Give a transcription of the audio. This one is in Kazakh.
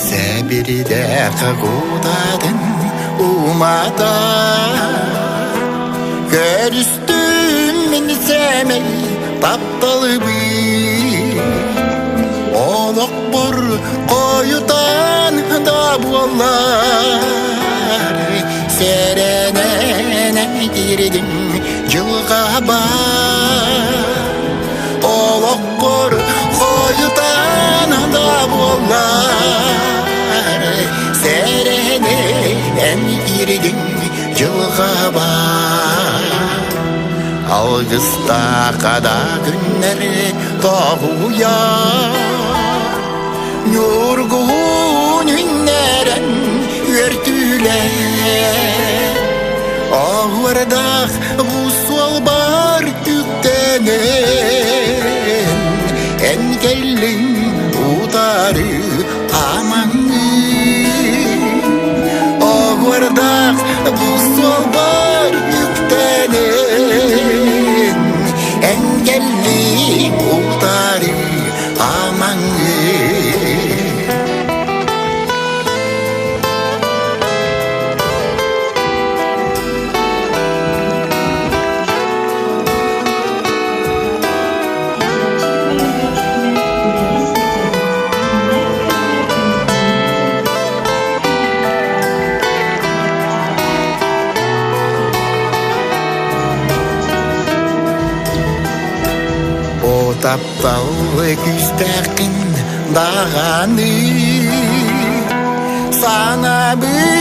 Сәбірде қағудадың умада көрістім мен сәмей тапталы бүй олық бұр қойытан да болар сәренен әйдердің жылға бар олық бұр қойытан да болар сәренен әйдердің жылға бар алғыста қада күннер тағуя Yorgun günlerin örtüle Ağırdak bu sol bar yüktenen Engelin utarı amanı Ağırdak bu sol bar yüktenen Engelin utarı amanı Тапталы күстәкін дағаны Сана бір